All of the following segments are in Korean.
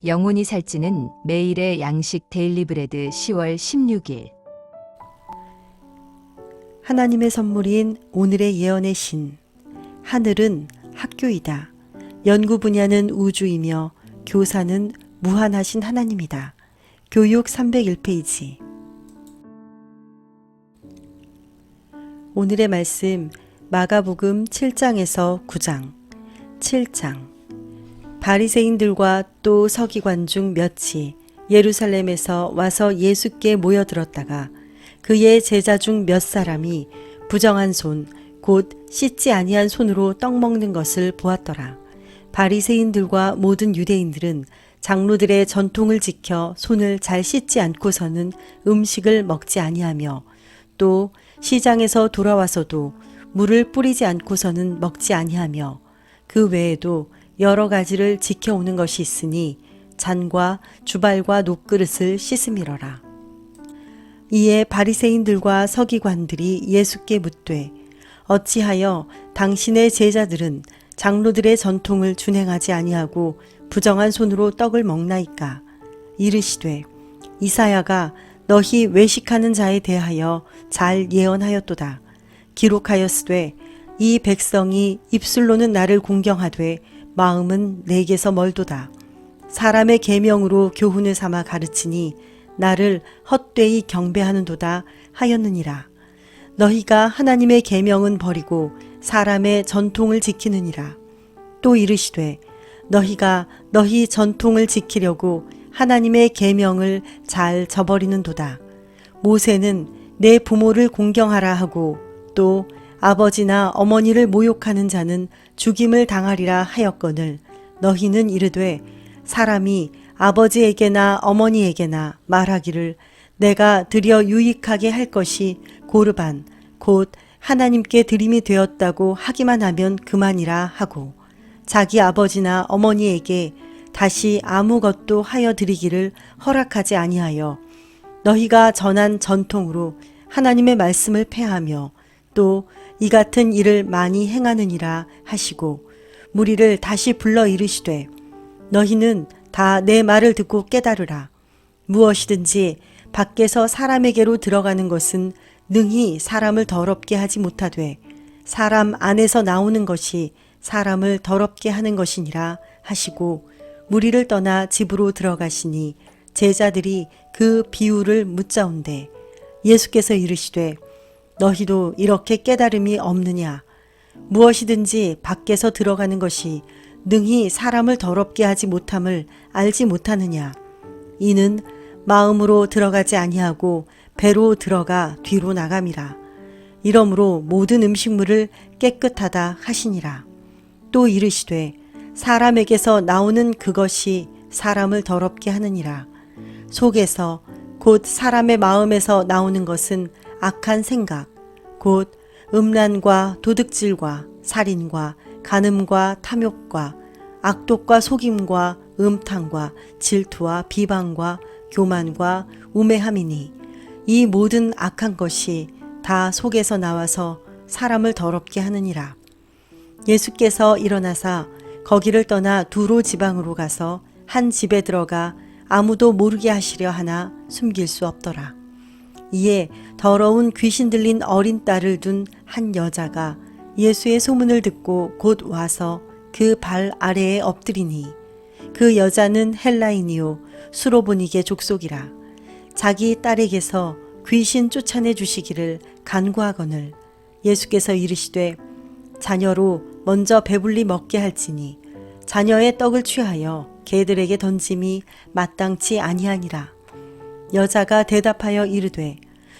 영혼이 살찌는 매일의 양식 데일리브레드 10월 16일. 하나님의 선물인 오늘의 예언의 신. 하늘은 학교이다. 연구 분야는 우주이며 교사는 무한하신 하나님이다. 교육 301페이지. 오늘의 말씀 마가복음 7장에서 9장. 7장. 바리새인들과 또 서기관 중 몇이 예루살렘에서 와서 예수께 모여들었다가 그의 제자 중 몇 사람이 부정한 손, 곧 씻지 아니한 손으로 떡 먹는 것을 보았더라. 바리새인들과 모든 유대인들은 장로들의 전통을 지켜 손을 잘 씻지 않고서는 음식을 먹지 아니하며 또 시장에서 돌아와서도 물을 뿌리지 않고서는 먹지 아니하며 그 외에도 여러 가지를 지켜오는 것이 있으니 잔과 주발과 녹그릇을 씻음이러라. 이에 바리새인들과 서기관들이 예수께 묻되 어찌하여 당신의 제자들은 장로들의 전통을 준행하지 아니하고 부정한 손으로 떡을 먹나이까? 이르시되 이사야가 너희 외식하는 자에 대하여 잘 예언하였도다. 기록하였으되 이 백성이 입술로는 나를 공경하되 마음은 내게서 멀도다. 사람의 계명으로 교훈을 삼아 가르치니 나를 헛되이 경배하는도다 하였느니라. 너희가 하나님의 계명은 버리고 사람의 전통을 지키느니라. 또 이르시되 너희가 너희 전통을 지키려고 하나님의 계명을 잘 저버리는도다. 모세는 내 부모를 공경하라 하고 또 아버지나 어머니를 모욕하는 자는 죽임을 당하리라 하였거늘 너희는 이르되 사람이 아버지에게나 어머니에게나 말하기를 내가 드려 유익하게 할 것이 고르반 곧 하나님께 드림이 되었다고 하기만 하면 그만이라 하고 자기 아버지나 어머니에게 다시 아무것도 하여 드리기를 허락하지 아니하여 너희가 전한 전통으로 하나님의 말씀을 폐하며 또 이 같은 일을 많이 행하느니라 하시고 무리를 다시 불러 이르시되 너희는 다 내 말을 듣고 깨달으라. 무엇이든지 밖에서 사람에게로 들어가는 것은 능히 사람을 더럽게 하지 못하되 사람 안에서 나오는 것이 사람을 더럽게 하는 것이니라 하시고 무리를 떠나 집으로 들어가시니 제자들이 그 비유를 묻자온대 예수께서 이르시되 너희도 이렇게 깨달음이 없느냐? 무엇이든지 밖에서 들어가는 것이 능히 사람을 더럽게 하지 못함을 알지 못하느냐? 이는 마음으로 들어가지 아니하고 배로 들어가 뒤로 나감이라. 이러므로 모든 음식물을 깨끗하다 하시니라. 또 이르시되 사람에게서 나오는 그것이 사람을 더럽게 하느니라. 속에서 곧 사람의 마음에서 나오는 것은 악한 생각, 곧 음란과 도둑질과 살인과 간음과 탐욕과 악독과 속임과 음탕과 질투와 비방과 교만과 우매함이니 이 모든 악한 것이 다 속에서 나와서 사람을 더럽게 하느니라. 예수께서 일어나사 거기를 떠나 두로 지방으로 가서 한 집에 들어가 아무도 모르게 하시려 하나 숨길 수 없더라. 이에 더러운 귀신 들린 어린 딸을 둔 한 여자가 예수의 소문을 듣고 곧 와서 그 발 아래에 엎드리니 그 여자는 헬라인이요 수로보니게 족속이라. 자기 딸에게서 귀신 쫓아내 주시기를 간구하거늘 예수께서 이르시되 자녀로 먼저 배불리 먹게 할지니 자녀의 떡을 취하여 개들에게 던짐이 마땅치 아니하니라. 여자가 대답하여 이르되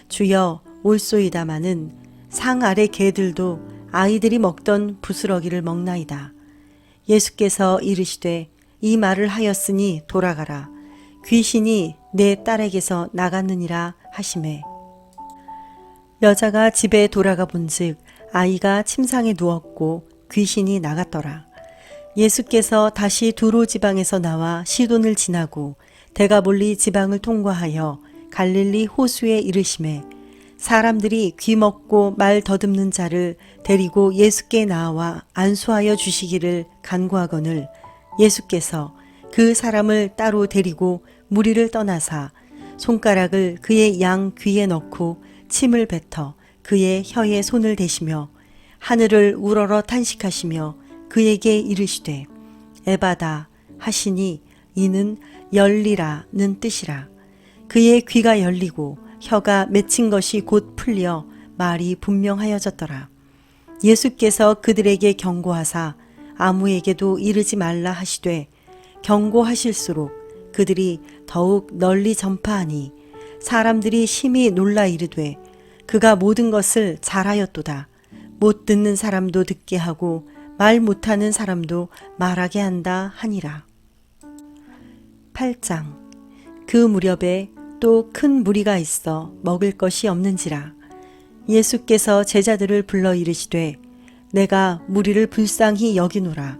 주여 올소이다마는 상 아래 개들도 아이들이 먹던 부스러기를 먹나이다. 예수께서 이르시되 이 말을 하였으니 돌아가라. 귀신이 내 딸에게서 나갔느니라 하시매 여자가 집에 돌아가 본즉 아이가 침상에 누웠고 귀신이 나갔더라. 예수께서 다시 두로 지방에서 나와 시돈을 지나고 데가볼리 지방을 통과하여 갈릴리 호수에 이르시매 사람들이 귀 먹고 말 더듬는 자를 데리고 예수께 나와 안수하여 주시기를 간구하거늘 예수께서 그 사람을 따로 데리고 무리를 떠나사 손가락을 그의 양 귀에 넣고 침을 뱉어 그의 혀에 손을 대시며 하늘을 우러러 탄식하시며 그에게 이르시되 에바다 하시니 이는 열리라는 뜻이라. 그의 귀가 열리고 혀가 맺힌 것이 곧 풀려 말이 분명하여졌더라. 예수께서 그들에게 경고하사 아무에게도 이르지 말라 하시되 경고하실수록 그들이 더욱 널리 전파하니 사람들이 심히 놀라 이르되 그가 모든 것을 잘하였도다. 못 듣는 사람도 듣게 하고 말 못하는 사람도 말하게 한다 하니라. 8장. 그 무렵에 또 큰 무리가 있어 먹을 것이 없는지라. 예수께서 제자들을 불러 이르시되 내가 무리를 불쌍히 여기노라.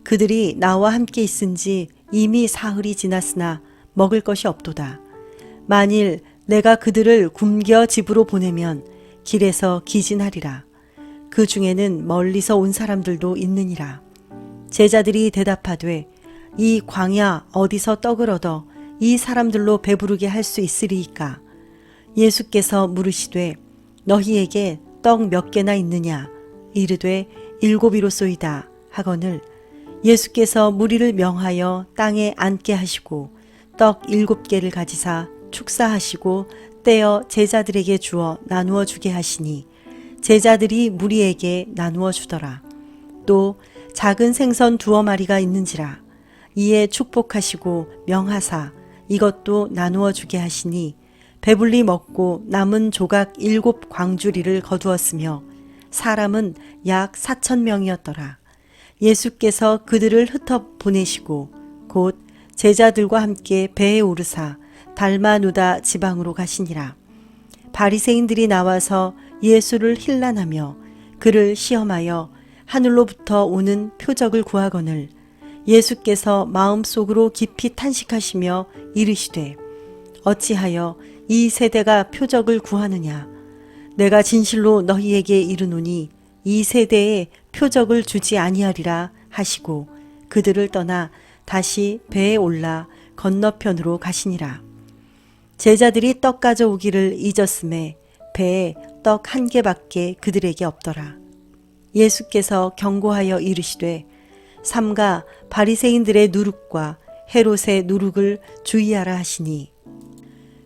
그들이 나와 함께 있은지 이미 사흘이 지났으나 먹을 것이 없도다. 만일 내가 그들을 굶겨 집으로 보내면 길에서 기진하리라. 그 중에는 멀리서 온 사람들도 있느니라. 제자들이 대답하되 이 광야 어디서 떡을 얻어 이 사람들로 배부르게 할 수 있으리이까? 예수께서 물으시되 너희에게 떡 몇 개나 있느냐? 이르되 7이로소이다 하거늘 예수께서 무리를 명하여 땅에 앉게 하시고 떡 7개를 가지사 축사하시고 떼어 제자들에게 주어 나누어 주게 하시니 제자들이 무리에게 나누어 주더라. 또 작은 생선 2마리가 있는지라. 이에 축복하시고 명하사 이것도 나누어 주게 하시니 배불리 먹고 남은 조각 7광주리를 거두었으며 사람은 약 4,000명이었더라. 예수께서 그들을 흩어 보내시고 곧 제자들과 함께 배에 오르사 달마누다 지방으로 가시니라. 바리새인들이 나와서 예수를 힐난하며 그를 시험하여 하늘로부터 오는 표적을 구하거늘 예수께서 마음속으로 깊이 탄식하시며 이르시되 어찌하여 이 세대가 표적을 구하느냐? 내가 진실로 너희에게 이르노니 이 세대에 표적을 주지 아니하리라 하시고 그들을 떠나 다시 배에 올라 건너편으로 가시니라. 제자들이 떡 가져오기를 잊었음에 배에 떡 1개밖에 그들에게 없더라. 예수께서 경고하여 이르시되 삼가 바리새인들의 누룩과 헤롯의 누룩을 주의하라 하시니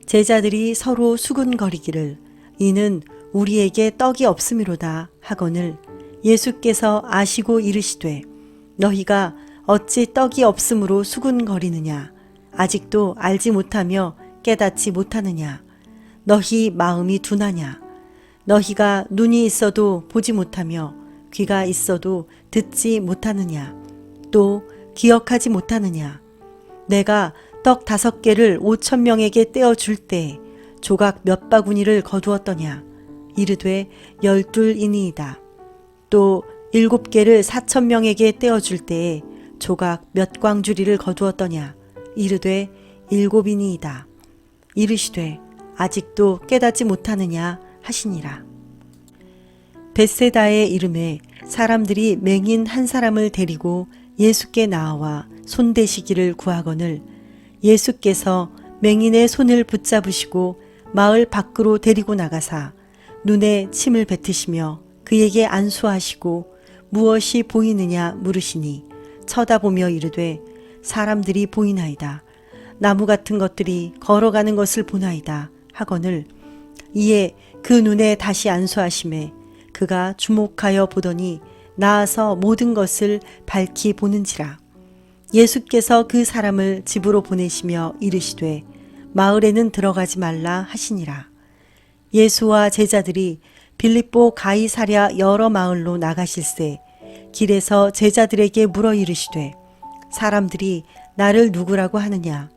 제자들이 서로 수군거리기를 이는 우리에게 떡이 없음이로다 하거늘 예수께서 아시고 이르시되 너희가 어찌 떡이 없음으로 수군거리느냐? 아직도 알지 못하며 깨닫지 못하느냐? 너희 마음이 둔하냐? 너희가 눈이 있어도 보지 못하며 귀가 있어도 듣지 못하느냐? 또 기억하지 못하느냐? 내가 떡 5개를 5,000명에게 떼어줄 때 조각 몇 바구니를 거두었더냐? 이르되 12이니이다. 또 7개를 4,000명에게 떼어줄 때에 조각 몇 광주리를 거두었더냐? 이르되 7이니이다. 이르시되 아직도 깨닫지 못하느냐 하시니라. 벳세다의 이름에 사람들이 맹인 한 사람을 데리고 예수께 나와 손대시기를 구하거늘 예수께서 맹인의 손을 붙잡으시고 마을 밖으로 데리고 나가사 눈에 침을 뱉으시며 그에게 안수하시고 무엇이 보이느냐 물으시니 쳐다보며 이르되 사람들이 보이나이다. 나무 같은 것들이 걸어가는 것을 보나이다 하거늘 이에 그 눈에 다시 안수하심에 그가 주목하여 보더니 나아서 모든 것을 밝히 보는지라. 예수께서 그 사람을 집으로 보내시며 이르시되 마을에는 들어가지 말라 하시니라. 예수와 제자들이 빌립보 가이사랴 여러 마을로 나가실새 길에서 제자들에게 물어 이르시되 사람들이 나를 누구라고 하느냐?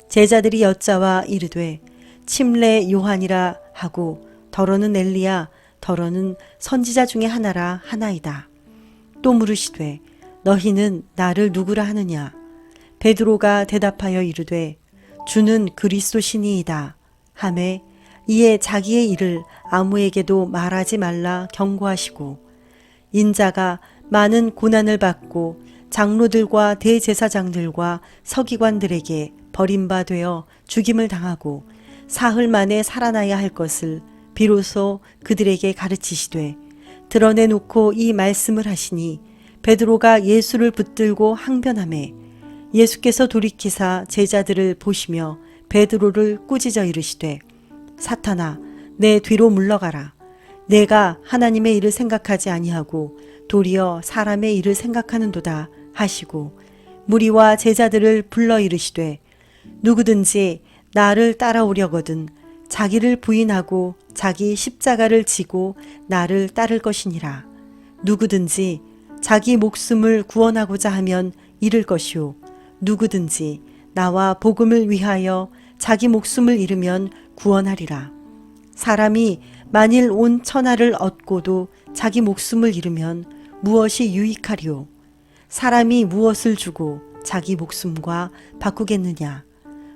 제자들이 여짜와 이르되 침례 요한이라 하고 더러는 엘리야 더러는 선지자 중에 하나라 하나이다. 또 물으시되 너희는 나를 누구라 하느냐? 베드로가 대답하여 이르되 주는 그리스도시니이다 하매 이에 자기의 일을 아무에게도 말하지 말라 경고하시고 인자가 많은 고난을 받고 장로들과 대제사장들과 서기관들에게 버림받아 죽임을 당하고 사흘 만에 살아나야 할 것을 비로소 그들에게 가르치시되 드러내놓고 이 말씀을 하시니 베드로가 예수를 붙들고 항변하매 예수께서 돌이키사 제자들을 보시며 베드로를 꾸짖어 이르시되 사탄아 내 뒤로 물러가라. 내가 하나님의 일을 생각하지 아니하고 도리어 사람의 일을 생각하는도다 하시고 무리와 제자들을 불러 이르시되 누구든지 나를 따라오려거든 자기를 부인하고 자기 십자가를 지고 나를 따를 것이니라. 누구든지 자기 목숨을 구원하고자 하면 잃을 것이요 누구든지 나와 복음을 위하여 자기 목숨을 잃으면 구원하리라. 사람이 만일 온 천하를 얻고도 자기 목숨을 잃으면 무엇이 유익하리요? 사람이 무엇을 주고 자기 목숨과 바꾸겠느냐?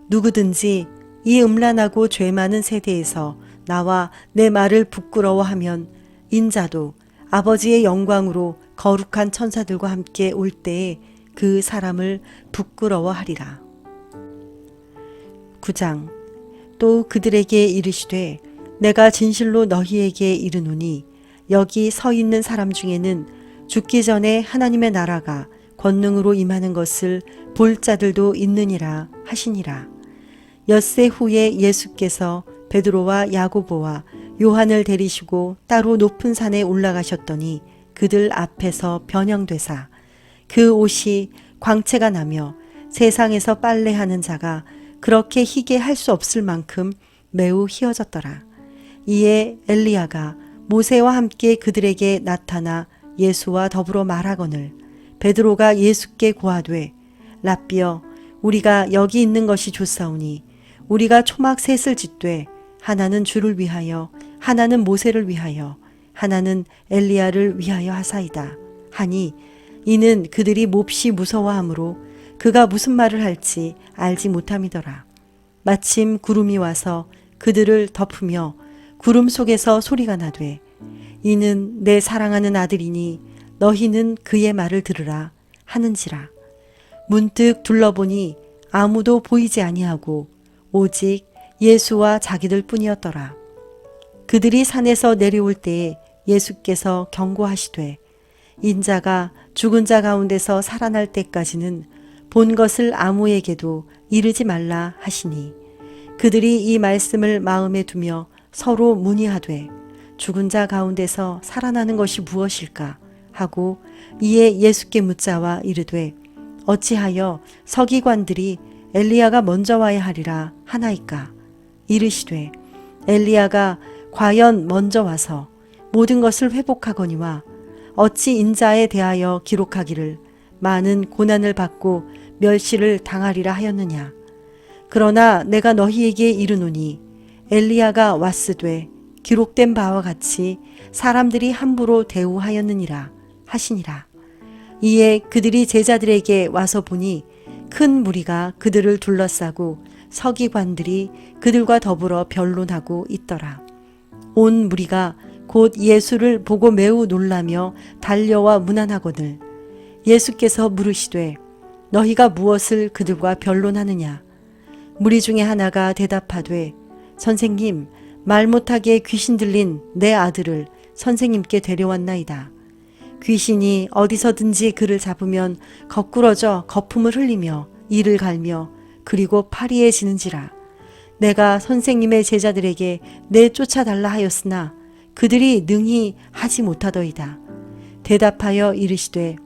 누구든지 이 음란하고 죄 많은 세대에서 나와 내 말을 부끄러워하면 인자도 아버지의 영광으로 거룩한 천사들과 함께 올 때에 그 사람을 부끄러워하리라. 9장. 또 그들에게 이르시되 내가 진실로 너희에게 이르노니 여기 서 있는 사람 중에는 죽기 전에 하나님의 나라가 권능으로 임하는 것을 볼 자들도 있느니라 하시니라. 엿새 후에 예수께서 베드로와 야고보와 요한을 데리시고 따로 높은 산에 올라가셨더니 그들 앞에서 변형되사 그 옷이 광채가 나며 세상에서 빨래하는 자가 그렇게 희게 할 수 없을 만큼 매우 희어졌더라. 이에 엘리야가 모세와 함께 그들에게 나타나 예수와 더불어 말하거늘 베드로가 예수께 고하되 라삐여 우리가 여기 있는 것이 좋사오니 우리가 초막 셋을 짓되 하나는 주를 위하여 하나는 모세를 위하여 하나는 엘리야를 위하여 하사이다 하니 이는 그들이 몹시 무서워하므로 그가 무슨 말을 할지 알지 못함이더라. 마침 구름이 와서 그들을 덮으며 구름 속에서 소리가 나되 이는 내 사랑하는 아들이니 너희는 그의 말을 들으라 하는지라. 문득 둘러보니 아무도 보이지 아니하고 오직 예수와 자기들 뿐이었더라. 그들이 산에서 내려올 때에 예수께서 경고하시되 인자가 죽은 자 가운데서 살아날 때까지는 본 것을 아무에게도 이르지 말라 하시니 그들이 이 말씀을 마음에 두며 서로 문의하되 죽은 자 가운데서 살아나는 것이 무엇일까 하고 이에 예수께 묻자와 이르되 어찌하여 서기관들이 엘리야가 먼저 와야 하리라 하나이까. 이르시되 엘리야가 과연 먼저 와서 모든 것을 회복하거니와 어찌 인자에 대하여 기록하기를 많은 고난을 받고 멸시를 당하리라 하였느냐. 그러나 내가 너희에게 이르노니 엘리야가 왔으되 기록된 바와 같이 사람들이 함부로 대우하였느니라 하시니라. 이에 그들이 제자들에게 와서 보니 큰 무리가 그들을 둘러싸고 서기관들이 그들과 더불어 변론하고 있더라. 온 무리가 곧 예수를 보고 매우 놀라며 달려와 문안하거늘 예수께서 물으시되 너희가 무엇을 그들과 변론하느냐. 무리 중에 하나가 대답하되 선생님 말 못하게 귀신 들린 내 아들을 선생님께 데려왔나이다. 귀신이 어디서든지 그를 잡으면 거꾸러져 거품을 흘리며 이를 갈며 그리고 파리해지는지라. 내가 선생님의 제자들에게 내쫓아달라 하였으나 그들이 능히 하지 못하더이다. 대답하여 이르시되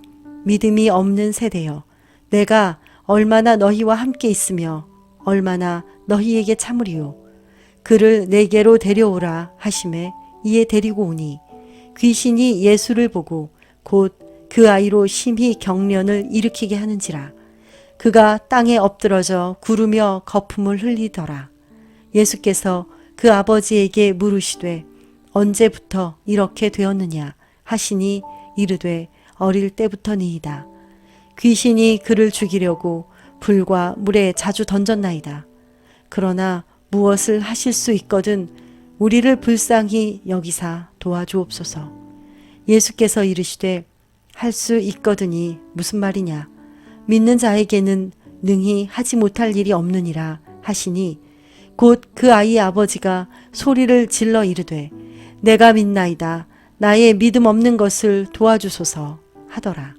믿음이 없는 세대여 내가 얼마나 너희와 함께 있으며 얼마나 너희에게 참으리요. 그를 내게로 데려오라 하시매 이에 데리고 오니 귀신이 예수를 보고 곧 그 아이로 심히 경련을 일으키게 하는지라. 그가 땅에 엎드러져 구르며 거품을 흘리더라. 예수께서 그 아버지에게 물으시되 언제부터 이렇게 되었느냐 하시니 이르되 어릴 때부터니이다. 귀신이 그를 죽이려고 불과 물에 자주 던졌나이다. 그러나 무엇을 하실 수 있거든 우리를 불쌍히 여기사 도와주옵소서. 예수께서 이르시되 할 수 있거든이 무슨 말이냐. 믿는 자에게는 능히 하지 못할 일이 없느니라 하시니 곧 그 아이의 아버지가 소리를 질러 이르되 내가 믿나이다. 나의 믿음 없는 것을 도와주소서 하더라.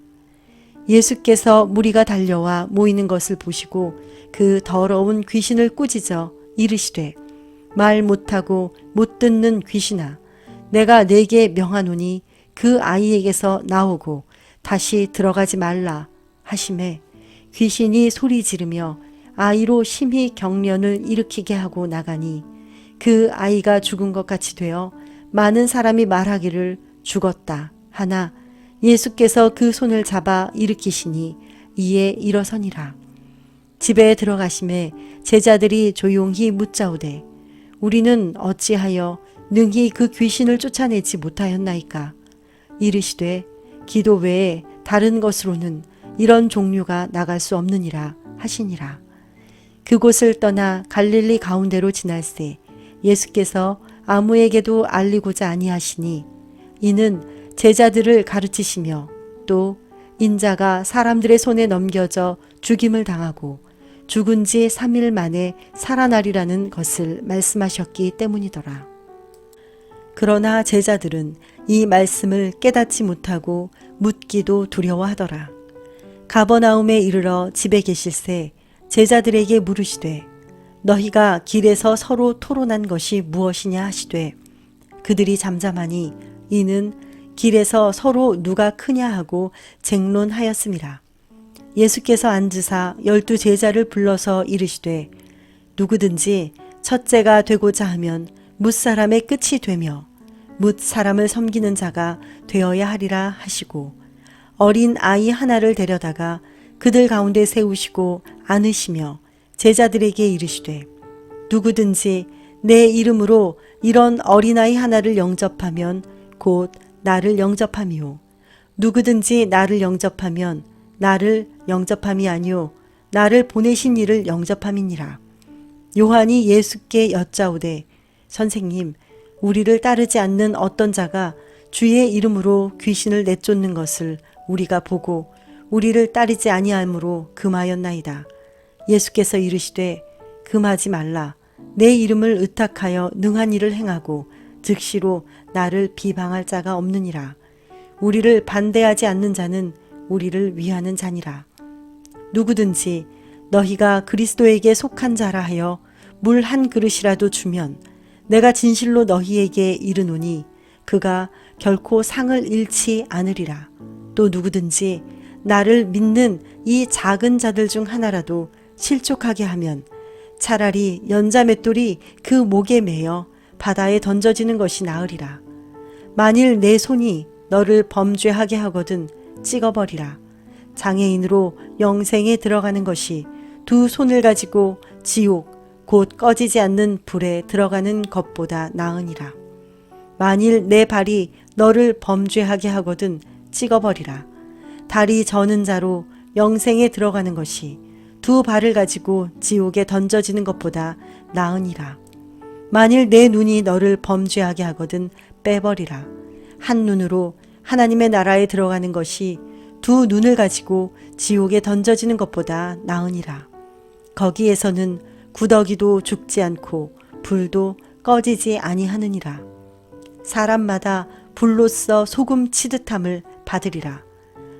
예수께서 무리가 달려와 모이는 것을 보시고 그 더러운 귀신을 꾸짖어 이르시되 말 못하고 못 듣는 귀신아 내가 네게 명하노니 그 아이에게서 나오고 다시 들어가지 말라 하시매 귀신이 소리 지르며 아이로 심히 경련을 일으키게 하고 나가니 그 아이가 죽은 것 같이 되어 많은 사람이 말하기를 죽었다 하나 예수께서 그 손을 잡아 일으키시니 이에 일어서니라. 집에 들어가심에 제자들이 조용히 묻자오되 우리는 어찌하여 능히 그 귀신을 쫓아내지 못하였나이까. 이르시되 기도 외에 다른 것으로는 이런 종류가 나갈 수 없느니라 하시니라. 그곳을 떠나 갈릴리 가운데로 지날새 예수께서 아무에게도 알리고자 아니하시니 이는 제자들을 가르치시며 또 인자가 사람들의 손에 넘겨져 죽임을 당하고 죽은 지 3일 만에 살아나리라는 것을 말씀하셨기 때문이더라. 그러나 제자들은 이 말씀을 깨닫지 못하고 묻기도 두려워하더라. 가버나움에 이르러 집에 계실새 제자들에게 물으시되 너희가 길에서 서로 토론한 것이 무엇이냐 하시되 그들이 잠잠하니 이는 길에서 서로 누가 크냐 하고 쟁론하였음이라. 예수께서 앉으사 12 제자를 불러서 이르시되 누구든지 첫째가 되고자 하면 뭇사람의 끝이 되며 뭇사람을 섬기는 자가 되어야 하리라 하시고 어린 아이 하나를 데려다가 그들 가운데 세우시고 안으시며 제자들에게 이르시되 누구든지 내 이름으로 이런 어린아이 하나를 영접하면 곧 나를 영접함이요 누구든지 나를 영접하면 나를 영접함이 아니요 나를 보내신 이를 영접함이니라. 요한이 예수께 여짜오되 선생님 우리를 따르지 않는 어떤 자가 주의 이름으로 귀신을 내쫓는 것을 우리가 보고 우리를 따르지 아니하므로 금하였나이다. 예수께서 이르시되 금하지 말라. 내 이름을 의탁하여 능한 일을 행하고 즉시로 나를 비방할 자가 없느니라. 우리를 반대하지 않는 자는 우리를 위하는 자니라. 누구든지 너희가 그리스도에게 속한 자라 하여 물 한 그릇이라도 주면 내가 진실로 너희에게 이르노니 그가 결코 상을 잃지 않으리라. 또 누구든지 나를 믿는 이 작은 자들 중 하나라도 실족하게 하면 차라리 연자맷돌이 그 목에 매여 바다에 던져지는 것이 나으리라. 만일 내 손이 너를 범죄하게 하거든 찍어버리라. 장애인으로 영생에 들어가는 것이 두 손을 가지고 지옥 곧 꺼지지 않는 불에 들어가는 것보다 나으니라. 만일 내 발이 너를 범죄하게 하거든 찍어버리라. 다리 저는 자로 영생에 들어가는 것이 두 발을 가지고 지옥에 던져지는 것보다 나으니라. 만일 내 눈이 너를 범죄하게 하거든 빼버리라. 한 눈으로 하나님의 나라에 들어가는 것이 두 눈을 가지고 지옥에 던져지는 것보다 나으니라. 거기에서는 구더기도 죽지 않고 불도 꺼지지 아니하느니라. 사람마다 불로써 소금 치듯함을 받으리라.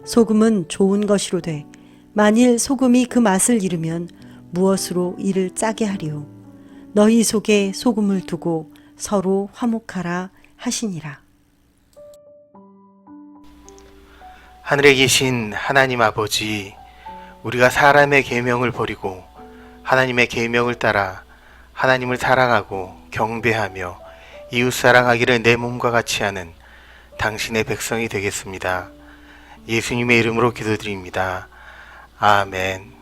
소금은 좋은 것이로되 만일 소금이 그 맛을 잃으면 무엇으로 이를 짜게 하리요. 너희 속에 소금을 두고 서로 화목하라 하시니라. 하늘에 계신 하나님 아버지, 우리가 사람의 계명을 버리고 하나님의 계명을 따라 하나님을 사랑하고 경배하며 이웃 사랑하기를 내 몸과 같이 하는 당신의 백성이 되겠습니다. 예수님의 이름으로 기도드립니다. 아멘.